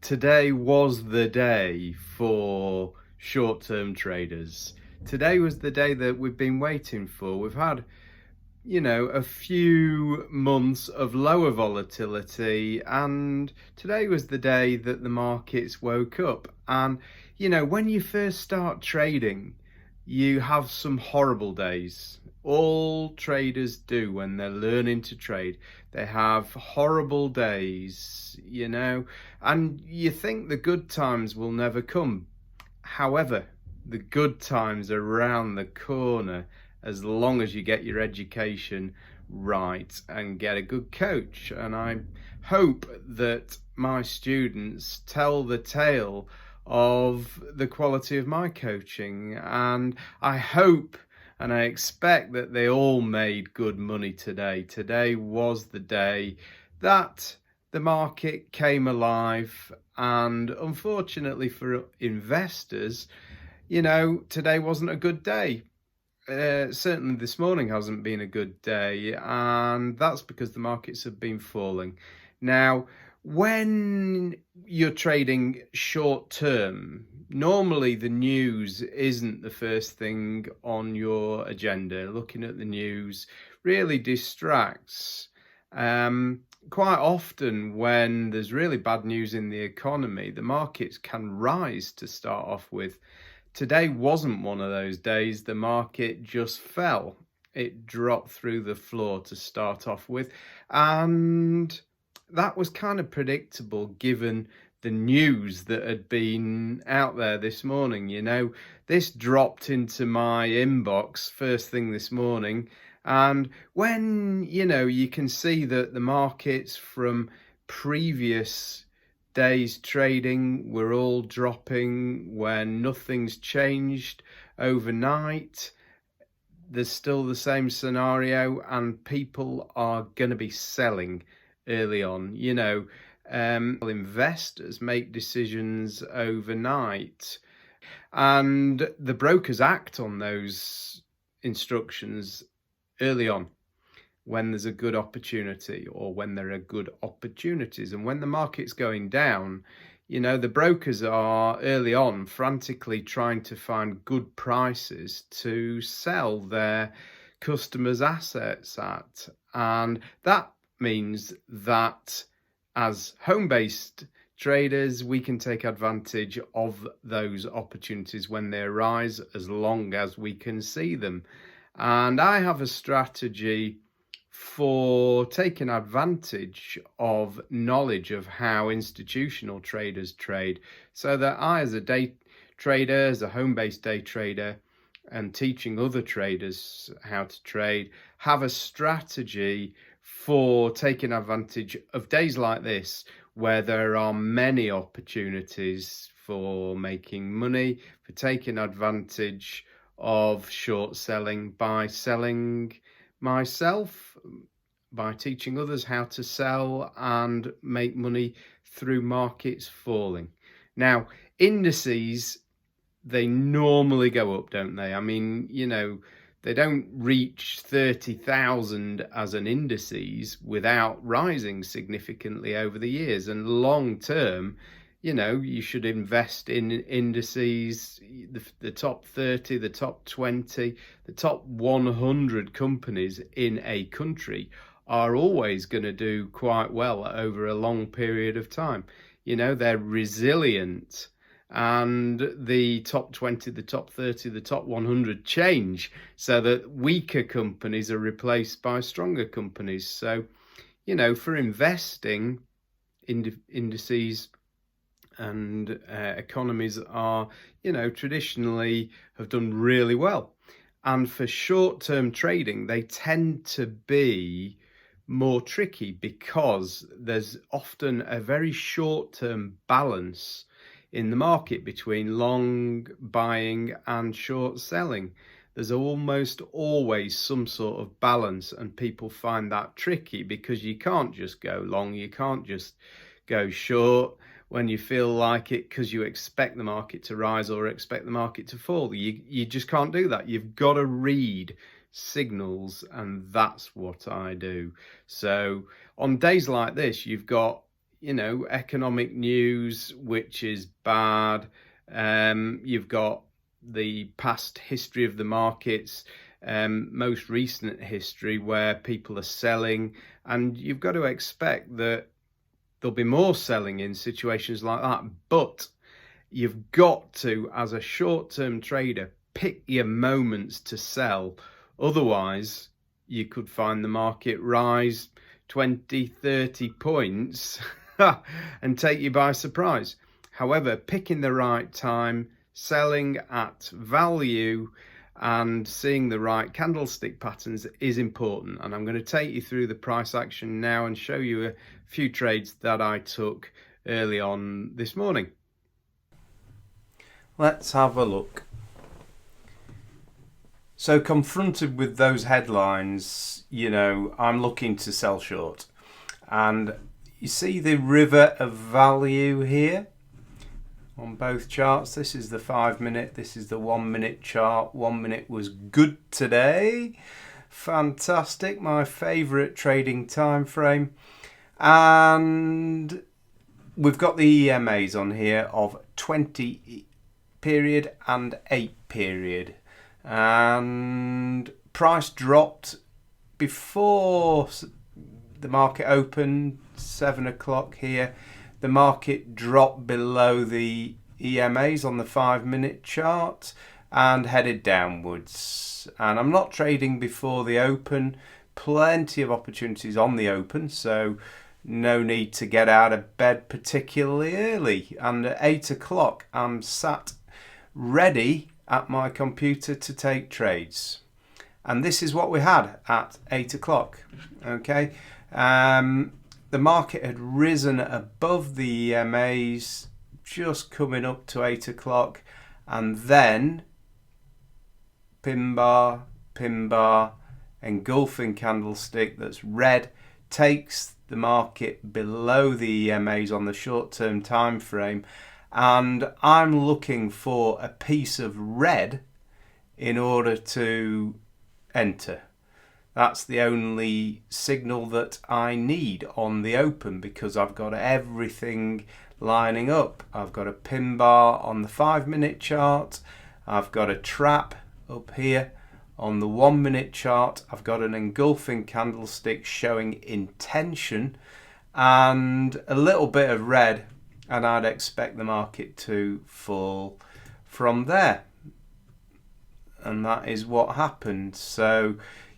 Today was the day for short-term traders. Today was the day that we've been waiting for. We've had, a few months of lower volatility, and today was the day that the markets woke up. And, when you first start trading, you have some horrible days. All traders do when they're learning to trade. They have horrible days, and you think the good times will never come. However, the good times are around the corner as long as you get your education right and get a good coach. And I hope that my students tell the tale of the quality of my coaching, and I hope and I expect that they all made good money today. Today was the day that the market came alive, and unfortunately for investors, today wasn't a good day. Certainly this morning hasn't been a good day, and that's because the markets have been falling. Now, when you're trading short term, normally the news isn't the first thing on your agenda. Looking at the news really distracts. Quite often when there's really bad news in the economy, the markets can rise to start off with. Today wasn't one of those days. The market just fell. It dropped through the floor to start off with, and that was kind of predictable given the news that had been out there this morning. This dropped into my inbox first thing this morning, and when you can see that the markets from previous days trading were all dropping, when nothing's changed overnight, there's still the same scenario, and people are going to be selling early on. Investors make decisions overnight, and the brokers act on those instructions early on when there's a good opportunity, or when there are good opportunities. And when the market's going down, the brokers are early on frantically trying to find good prices to sell their customers' assets at. And that means that as home-based traders, we can take advantage of those opportunities when they arise, as long as we can see them. And I have a strategy for taking advantage of knowledge of how institutional traders trade, so that I, as a day trader, as a home-based day trader, and teaching other traders how to trade, have a strategy for taking advantage of days like this, where there are many opportunities for making money, for taking advantage of short selling by selling myself, by teaching others how to sell and make money through markets falling. Now, indices, they normally go up, don't they? I mean, they don't reach 30,000 as an indices without rising significantly over the years. And long term, you should invest in indices, the top 30, the top 20, the top 100 companies in a country are always going to do quite well over a long period of time. They're resilient, and the top 20, the top 30, the top 100 change, so that weaker companies are replaced by stronger companies. So, for investing, indices and economies are, traditionally have done really well. And for short-term trading, they tend to be more tricky, because there's often a very short-term balance in the market between long buying and short selling. There's almost always some sort of balance, and people find that tricky, because you can't just go long, you can't just go short when you feel like it, because you expect the market to rise or expect the market to fall. You just can't do that. You've got to read signals, and that's what I do. So on days like this, you've got economic news, which is bad. You've got the past history of the markets, most recent history where people are selling, and you've got to expect that there'll be more selling in situations like that. But you've got to, as a short-term trader, pick your moments to sell. Otherwise, you could find the market rise 20, 30 points and take you by surprise. However, picking the right time, selling at value, and seeing the right candlestick patterns is important. And I'm going to take you through the price action now and show you a few trades that I took early on this morning. Let's have a look. So confronted with those headlines, I'm looking to sell short. And you see the river of value here on both charts. This is the 5 minute, this is the 1 minute chart. 1 minute was good today. Fantastic, my favorite trading time frame. And we've got the EMAs on here of 20 period and 8 period. And price dropped before the market opened, 7 o'clock here. The market dropped below the EMAs on the 5 minute chart and headed downwards. And I'm not trading before the open. Plenty of opportunities on the open, so no need to get out of bed particularly early. And at 8 o'clock I'm sat ready at my computer to take trades. And this is what we had at 8 o'clock. Okay. The market had risen above the EMAs, just coming up to 8 o'clock, and then pin bar, engulfing candlestick that's red takes the market below the EMAs on the short-term time frame, and I'm looking for a piece of red in order to enter. That's the only signal that I need on the open, because I've got everything lining up. I've got a pin bar on the 5 minute chart. I've got a trap up here on the 1 minute chart. I've got an engulfing candlestick showing intention and a little bit of red, and I'd expect the market to fall from there. And that is what happened. So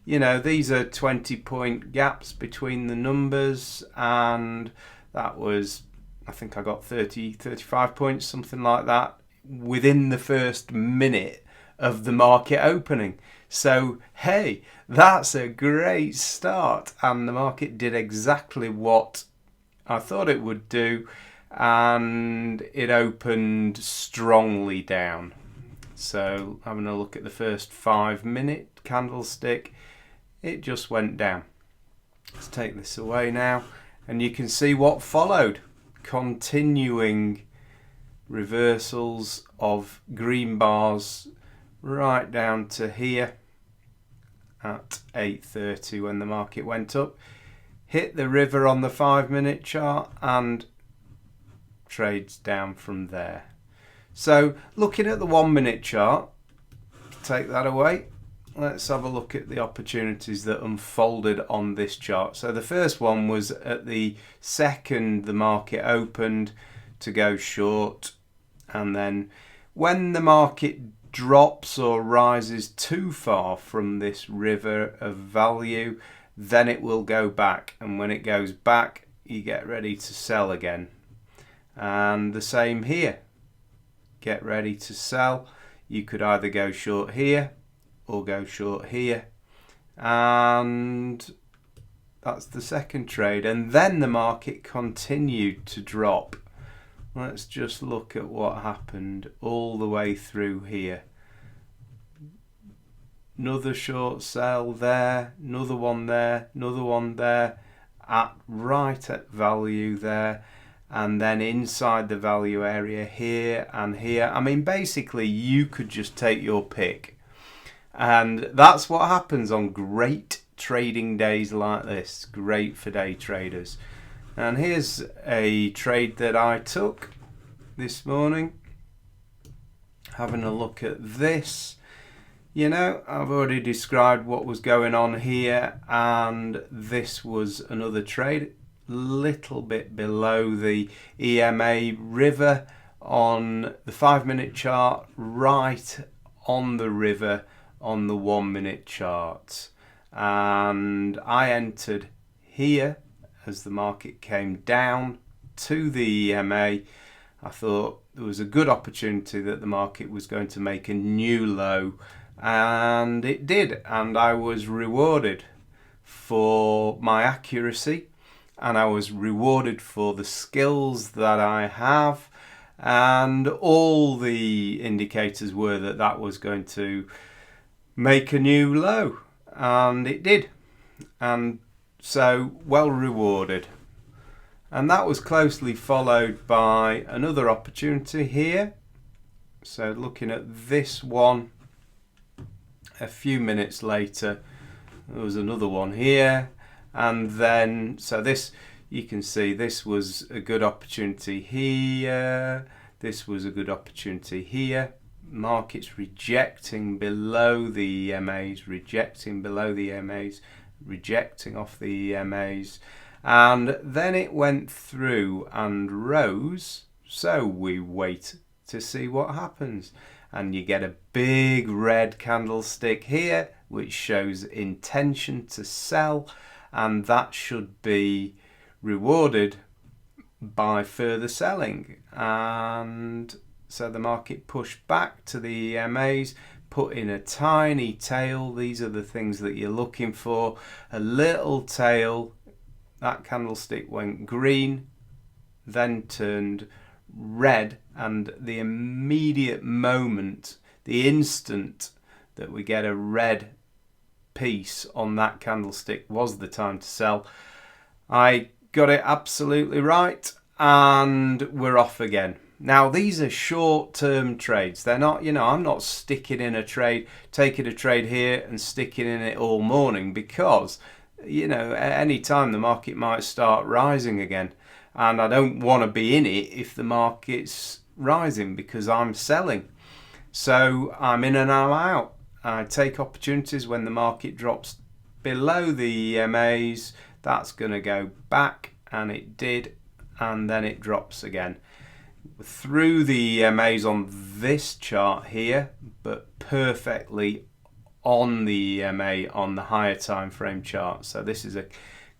these are 20-point gaps between the numbers, and that was, I think I got 35 points, something like that, within the first minute of the market opening. So, hey, that's a great start, and the market did exactly what I thought it would do, and it opened strongly down. So, having a look at the first 5 minute candlestick, it just went down. Let's take this away now, and you can see what followed. Continuing reversals of green bars right down to here at 8:30 when the market went up. Hit the river on the 5 minute chart and trades down from there. So looking at the 1 minute chart, take that away. Let's have a look at the opportunities that unfolded on this chart. So the first one was at the second the market opened to go short, and then when the market drops or rises too far from this river of value, then it will go back, and when it goes back you get ready to sell again. And the same here, get ready to sell. You could either go short here or go short here, and that's the second trade. And then the market continued to drop. Let's just look at what happened all the way through here. Another short sell there, another one there, another one there, right at value there, and then inside the value area here and here. I mean, basically you could just take your pick. And that's what happens on great trading days like this. Great for day traders. And here's a trade that I took this morning. Having a look at this. You know, I've already described what was going on here, and this was another trade, little bit below the EMA river on the 5-minute chart, right on the river on the 1-minute chart. And I entered here as the market came down to the EMA. I thought there was a good opportunity that the market was going to make a new low, and it did, and I was rewarded for my accuracy, and I was rewarded for the skills that I have, and all the indicators were that that was going to make a new low, and it did, and so well rewarded. And that was closely followed by another opportunity here. So looking at this one, a few minutes later, there was another one here. And then, so this, you can see this was a good opportunity here. This was a good opportunity here. Markets rejecting below the EMAs, rejecting below the EMAs, rejecting off the EMAs. And then it went through and rose, so we wait to see what happens. And you get a big red candlestick here, which shows intention to sell, and that should be rewarded by further selling. And so the market pushed back to the EMAs, put in a tiny tail. These are the things that you're looking for, a little tail. That candlestick went green, then turned red, and the immediate moment, the instant that we get a red piece on that candlestick was the time to sell. I got it absolutely right, and we're off again. Now, these are short-term trades. They're not, you know, I'm not sticking in a trade, taking a trade here and sticking in it all morning, because you know, at any time the market might start rising again, and I don't want to be in it if the market's rising because I'm selling. So I'm in and I'm out. I take opportunities when the market drops below the EMAs. That's going to go back, and it did, and then it drops again through the EMAs on this chart here, but perfectly on the EMA on the higher time frame chart. So this is a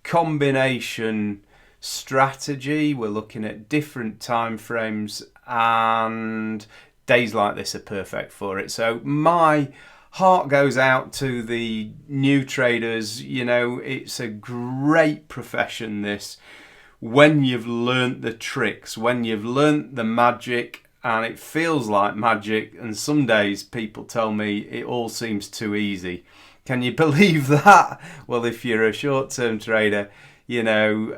combination strategy. We're looking at different time frames, and days like this are perfect for it. So my heart goes out to the new traders. You know, it's a great profession, this, when you've learnt the tricks, when you've learnt the magic. And it feels like magic, and some days people tell me it all seems too easy. Can you believe that? Well, if you're a short-term trader, you know,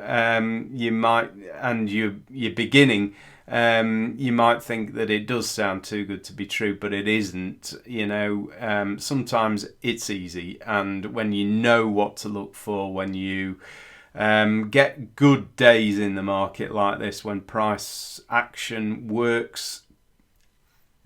you might, and you're beginning, you might think that it does sound too good to be true, but it isn't. You know, sometimes it's easy, and when you know what to look for, when you get good days in the market like this, when price action works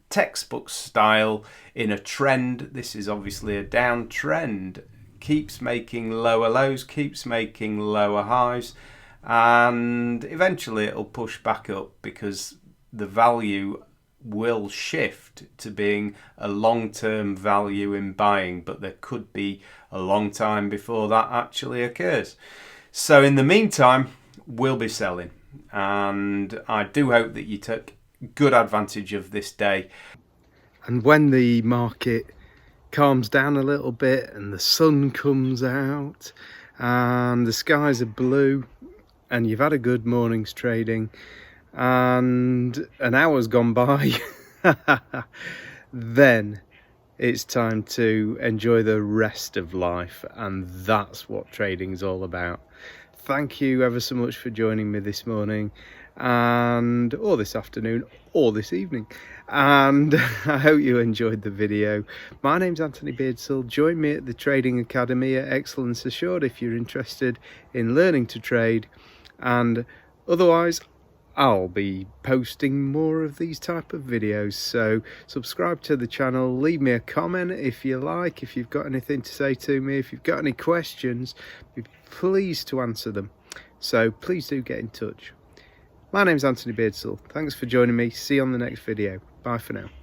textbook style in a trend. This is obviously a downtrend, keeps making lower lows, keeps making lower highs, and eventually it'll push back up because the value will shift to being a long-term value in buying, but there could be a long time before that actually occurs. So in the meantime, we'll be selling, and I do hope that you took good advantage of this day. And when the market calms down a little bit and the sun comes out and the skies are blue and you've had a good morning's trading and an hour's gone by, then it's time to enjoy the rest of life, and that's what trading's all about. Thank you ever so much for joining me this morning, and or this afternoon or this evening, and I hope you enjoyed the video. My name's Anthony Beardsall. Join me at the Trading Academy at Excellence Assured if you're interested in learning to trade And otherwise, I'll be posting more of these type of videos, so subscribe to the channel, leave me a comment if you like, if you've got anything to say to me, if you've got any questions, be pleased to answer them. So please do get in touch. My name's Anthony Beardsall. Thanks for joining me. See you on the next video. Bye for now.